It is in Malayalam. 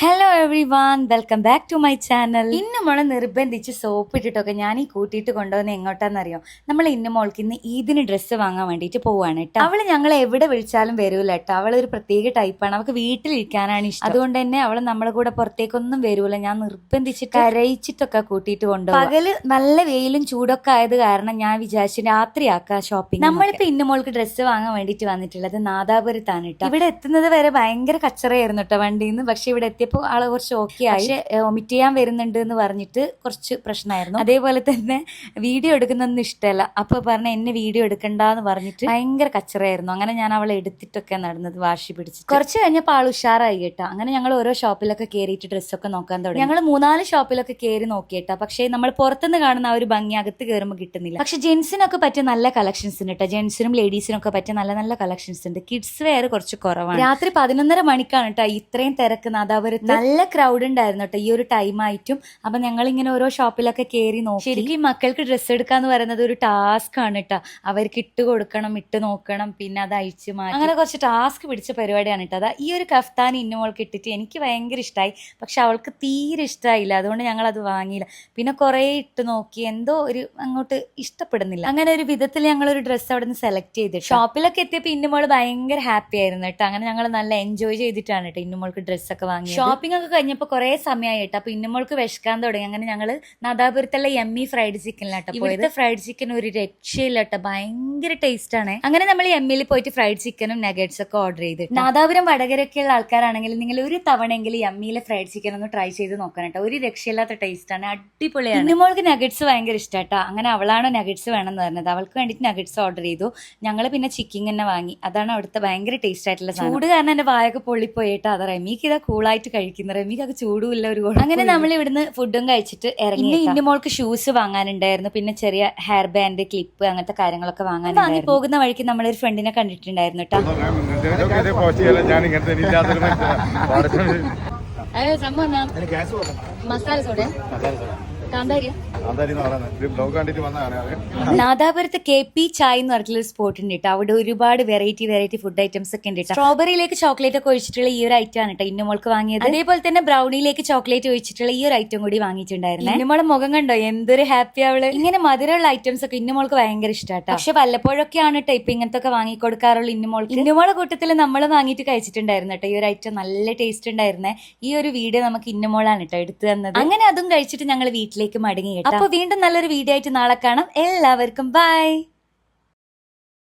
Hello everyone, welcome back to my channel. ഇന്നുമോളെ നിർബന്ധിച്ച് സോപ്പ് ഇട്ടിട്ടൊക്കെ ഞാൻ ഈ കൂട്ടിയിട്ട് കൊണ്ടുവന്ന് എങ്ങോട്ടാന്നറിയോ? നമ്മൾ ഇന്നുമോൾക്ക് ഇന്ന് ഈദിന് ഡ്രസ്സ് വാങ്ങാൻ വേണ്ടിയിട്ട് പോവാണ് കേട്ടോ. അവള് ഞങ്ങൾ എവിടെ വിളിച്ചാലും വരൂല കേട്ടോ. അവളൊരു പ്രത്യേക ടൈപ്പാണ്, അവൾക്ക് വീട്ടിലിരിക്കാനാണ് ഇഷ്ടം. അതുകൊണ്ട് തന്നെ അവള് നമ്മളെ കൂടെ പുറത്തേക്കൊന്നും വരൂല. ഞാൻ നിർബന്ധിച്ചിട്ട് കരയിച്ചിട്ടൊക്കെ കൂട്ടിയിട്ട് കൊണ്ടുപോകും. പകല് നല്ല വെയിലും ചൂടൊക്കെ ആയത് കാരണം ഞാൻ വിചാരിച്ചു രാത്രിയാക്കാം ഷോപ്പിംഗ്. നമ്മളിപ്പോ ഇന്നുമോൾക്ക് ഡ്രസ്സ് വാങ്ങാൻ വേണ്ടിയിട്ട് വന്നിട്ടുള്ളത് നാദാപുരത്താണ് കേട്ടോ. ഇവിടെ എത്തുന്നത് വരെ ഭയങ്കര കച്ചറയായിരുന്നു കേട്ടോ വണ്ടിയിൽ നിന്ന്. പക്ഷെ ഇവിടെ എത്തിയപ്പോൾ ആള് കുറച്ച് ഓക്കെ ആയി. പക്ഷെ വൊമിറ്റ് ചെയ്യാൻ വരുന്നുണ്ട് എന്ന് പറഞ്ഞിട്ട് കുറച്ച് പ്രശ്നമായിരുന്നു. അതേപോലെ തന്നെ വീഡിയോ എടുക്കുന്നൊന്നും ഇഷ്ടമല്ല. അപ്പൊ പറഞ്ഞ എന്നെ വീഡിയോ എടുക്കണ്ടെന്ന് പറഞ്ഞിട്ട് ഭയങ്കര കച്ചറയായിരുന്നു. അങ്ങനെ ഞാൻ അവളെ എടുത്തിട്ടൊക്കെ നടന്നത്, വാശി പിടിച്ചിട്ട്. കുറച്ച് കഴിഞ്ഞപ്പോൾ ആൾ ഉഷാറായി കേട്ടോ. അങ്ങനെ ഞങ്ങൾ ഓരോ ഷോപ്പിലൊക്കെ കയറിയിട്ട് ഡ്രസ്സൊക്കെ നോക്കാൻ തുടങ്ങി. ഞങ്ങൾ 3-4 ഷോപ്പിലൊക്കെ കയറി നോക്കിയിട്ടാ. പക്ഷേ നമ്മൾ പുറത്തുനിന്ന് കാണുന്ന ആ ഒരു ഭംഗി അകത്ത് കയറുമ്പോൾ കിട്ടുന്നില്ല. പക്ഷെ ജെൻസിനൊക്കെ പറ്റിയ നല്ല കളക്ഷൻസ് ഉണ്ട് കേട്ടോ. ജെൻസിനും ലേഡീസിനും ഒക്കെ പറ്റിയ നല്ല നല്ല കളക്ഷൻസ് ഉണ്ട്. കിഡ്സ് വെയർ കുറച്ച് കുറവാണ്. രാത്രി 11:30 മണിക്കാണ് കേട്ടോ ഇത്രയും തിരക്ക്. നാദാപുരത്ത് നല്ല ക്രൗഡ് ഉണ്ടായിരുന്നു കേട്ടോ ഈ ഒരു ടൈം ആയിട്ടും. അപ്പൊ ഞങ്ങൾ ഇങ്ങനെ ഓരോ ഷോപ്പിലൊക്കെ കയറി നോക്കി. ശരിക്കും മക്കൾക്ക് ഡ്രസ്സ് എടുക്കാന്ന് പറയുന്നത് ഒരു ടാസ്ക് ആണ് കേട്ടോ. അവർക്ക് ഇട്ട് കൊടുക്കണം, ഇട്ട് നോക്കണം, പിന്നെ അത് അഴിച്ചു മാറ്റി, അങ്ങനെ കുറച്ച് ടാസ്ക് പിടിച്ച പരിപാടിയാണ് കേട്ടോ. അതാ ഈ ഒരു കഫ്താൻ ഇന്നുമോൾക്ക് ഇട്ടിട്ട് എനിക്ക് ഭയങ്കര ഇഷ്ടമായി. പക്ഷെ അവൾക്ക് തീരെ ഇഷ്ടമായില്ല. അതുകൊണ്ട് ഞങ്ങൾ അത് വാങ്ങിയില്ല. പിന്നെ കുറെ ഇട്ട് നോക്കി, എന്തോ ഒരു അങ്ങോട്ട് ഇഷ്ടപ്പെടുന്നില്ല. അങ്ങനെ ഒരു വിധത്തിൽ ഞങ്ങൾ ഒരു ഡ്രസ്സ് അവിടെ നിന്ന് സെലക്ട് ചെയ്തിട്ട് ഷോപ്പിലൊക്കെ എത്തിയപ്പോൾ ഇന്നുമോൾ ഭയങ്കര ഹാപ്പി ആയിരുന്നു കേട്ടോ. അങ്ങനെ ഞങ്ങൾ നല്ല എൻജോയ് ചെയ്തിട്ടാണ് കേട്ടോ ഇന്നുമോൾക്ക് ഡ്രസ്സൊക്കെ വാങ്ങി. ഷോപ്പിംഗ് ഒക്കെ കഴിഞ്ഞപ്പോൾ കുറെ സമയമായി കേട്ടോ. അപ്പൊ ഇന്നുമോൾക്ക് വിശക്കാൻ തുടങ്ങി. അങ്ങനെ ഞങ്ങള് നാദാപുരത്തുള്ള എമ്മി ഫ്രൈഡ് ചിക്കനിലാട്ടോ പോയത്. ഫ്രൈഡ് ചിക്കൻ ഒരു രക്ഷയില്ല കേട്ടോ, ഭയങ്കര ടേസ്റ്റ് ആണ്. അങ്ങനെ നമ്മൾ എമ്മിയിൽ പോയിട്ട് ഫ്രൈഡ് ചിക്കനും നഗറ്റ്സ് ഒക്കെ ഓർഡർ ചെയ്ത്. നാദാപുരം വടകരയൊക്കെയുള്ള ആൾക്കാരാണെങ്കിൽ നിങ്ങൾ ഒരു തവണയെങ്കിലും എമ്മിയിലെ ഫ്രൈഡ് ചിക്കൻ ഒന്ന് ട്രൈ ചെയ്ത് നോക്കണം കേട്ടോ. ഒരു രക്ഷയില്ലാത്ത ടേസ്റ്റ് ആണ്, അടിപൊളിയാണ്. ഇന്നുമോൾക്ക് നഗറ്റ്സ് ഭയങ്കര ഇഷ്ടാട്ടോ. അങ്ങനെ അവളാണ് നഗറ്റ്സ് വേണമെന്ന് പറഞ്ഞത്. അവൾക്ക് വേണ്ടിയിട്ട് നഗറ്റ്സ് ഓർഡർ ചെയ്തു. ഞങ്ങൾ പിന്നെ ചിക്കൻ തന്നെ വാങ്ങി. അതാണ് അവിടുത്തെ ഭയങ്കര ടേസ്റ്റ് ആയിട്ടുള്ള ചൂട് കാരണം എന്റെ വായൊക്കെ പൊള്ളിപ്പോയിട്ടോ. അത് റെമിക്ക് ഇതാ കൂളായിട്ട് കഴിക്കുന്ന. റെമിക്ക് അത് ചൂടുമില്ല ഒരു. അങ്ങനെ നമ്മൾ ഇവിടുന്ന് ഫുഡും കഴിച്ചിട്ട് ഇറങ്ങി. ഇന്റെ മോൾക്ക് ഷൂസ് വാങ്ങാനുണ്ടായിരുന്നു, പിന്നെ ചെറിയ ഹെയർ ബാൻഡ്, ക്ലിപ്പ്, അങ്ങനത്തെ കാര്യങ്ങളൊക്കെ വാങ്ങി പോകുന്ന വഴിക്ക് നമ്മളൊരു ഫ്രണ്ടിനെ കണ്ടിട്ടുണ്ടായിരുന്നു കേട്ടോ. മസാല സോഡ നാദാപുരത്ത് KP ചായ് എന്ന് പറഞ്ഞിട്ടുള്ള സ്പോട്ട് ഉണ്ട് കേട്ടോ. അവിടെ ഒരുപാട് വെറൈറ്റി ഫുഡ് ഐറ്റംസ് ഒക്കെ ഉണ്ട്. സ്ട്രോബെറിയിലേക്ക് ചോക്ലേറ്റ് ഒക്കെ ഒഴിച്ചിട്ടുള്ള ഈ ഒരു ഐറ്റം ആണ് കേട്ടോ ഇന്നുമോൾക്ക് വാങ്ങിയത്. അതേപോലെ തന്നെ ബ്രൗണിയിലേക്ക് ചോക്ലേറ്റ് ഒഴിച്ചിട്ടുള്ള ഈ ഒരു ഐറ്റം കൂടി വാങ്ങിയിട്ടുണ്ടായിരുന്നു. ഇന്നുമോളെ മുഖം കണ്ടോ, എന്തൊരു ഹാപ്പി അവള്. ഇങ്ങനെ മധുരമുള്ള ഐറ്റംസ് ഒക്കെ ഇന്നുമോൾക്ക് ഭയങ്കര ഇഷ്ടാട്ടോ. പക്ഷെ വല്ലപ്പോഴൊക്കെയാണ് കേട്ടോ ഇപ്പൊ ഇങ്ങനത്തെ ഒക്കെ വാങ്ങിക്കൊടുക്കാറുള്ളൂ ഇന്നുമോൾക്ക്. ഇന്നുമോളെ കൂട്ടത്തിൽ നമ്മൾ വാങ്ങിയിട്ട് കഴിച്ചിട്ടുണ്ടായിരുന്നു കേട്ടോ ഈ ഒരു ഐറ്റം. നല്ല ടേസ്റ്റ് ഉണ്ടായിരുന്നേ. ഈ ഒരു വീഡിയോ നമുക്ക് ഇന്നുമോളാണ് കേട്ടോ എടുത്തു തന്നത്. അങ്ങനെ അതും കഴിച്ചിട്ട് ഞങ്ങൾ വീട്ടിലേക്ക് മടങ്ങി കേട്ടോ. അപ്പൊ വീണ്ടും നല്ലൊരു വീഡിയോ ആയിട്ട് നാളെ കാണാം. എല്ലാവർക്കും ബൈ.